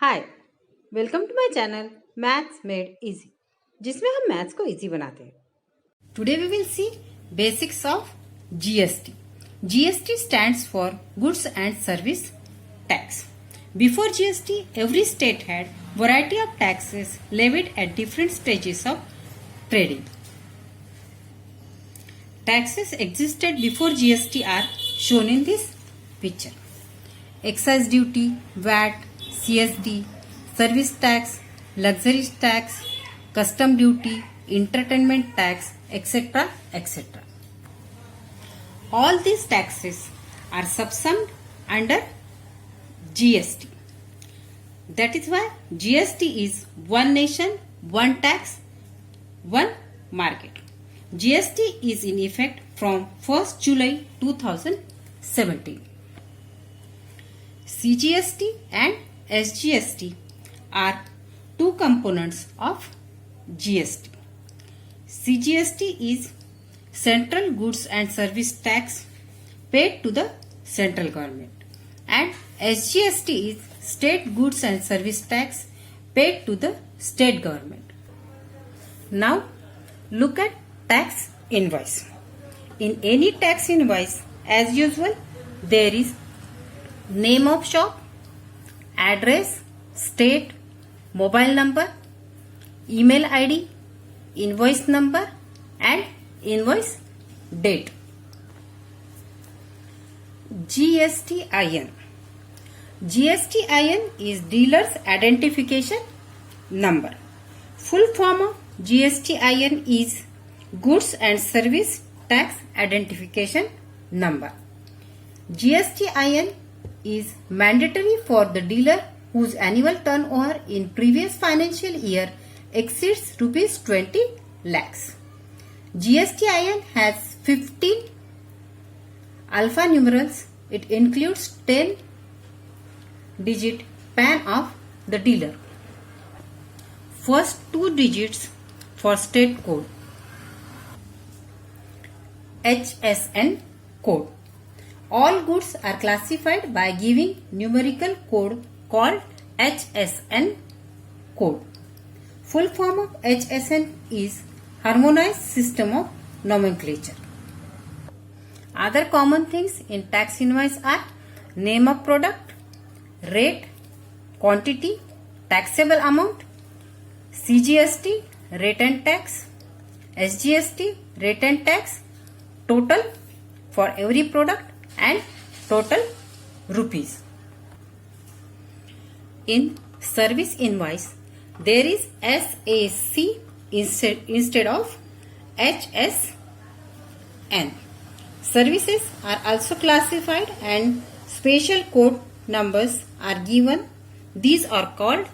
Hi, welcome to my channel maths made easy, जिसमें हम maths को इजी बनाते हैं। Today we will see basics of GST. GST stands for Goods and Service Tax. Before GST, every state had variety of taxes levied at different stages of trading. Taxes existed before GST are shown in this picture. Excise duty, VAT, CSD, service tax, luxury tax, custom duty, entertainment tax, etc. etc. All these taxes are subsumed under GST. That is why GST is one nation, one tax, one market. GST is in effect from 1st July 2017. CGST and SGST are two components of GST. CGST is Central Goods and Service Tax paid to the central government, and SGST is State Goods and Service Tax paid to the state government. Now look at tax invoice. In any tax invoice, as usual, there is name of shop, address, state, mobile number, email ID, invoice number and invoice date. GSTIN. GSTIN is Dealer's Identification Number. Full form of GSTIN is Goods and Service Tax Identification Number. GSTIN is mandatory for the dealer whose annual turnover in previous financial year exceeds rupees 20 lakhs. GSTIN has 15 alpha numerals. It includes 10-digit PAN of the dealer. First two digits for state code. HSN code. All goods are classified by giving numerical code called HSN code. Full form of HSN is Harmonized System of Nomenclature. Other common things in tax invoice are name of product, rate, quantity, taxable amount, CGST, rate and tax, SGST, rate and tax, total for every product and total rupees. In service invoice, there is SAC instead of HSN. Services are also classified and special code numbers are given. These are called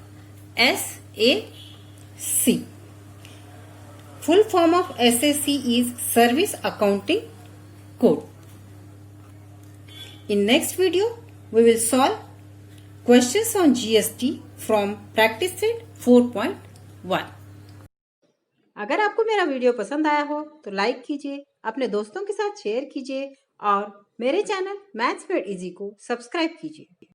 SAC. Full form of SAC is Service Accounting Code. In next video, we will solve questions on GST from practice set 4.1. अगर आपको मेरा video पसंद आया हो तो like कीजिए, अपने दोस्तों के साथ शेयर कीजिए और मेरे चैनल मैथ्स मेड इजी को सब्सक्राइब कीजिए।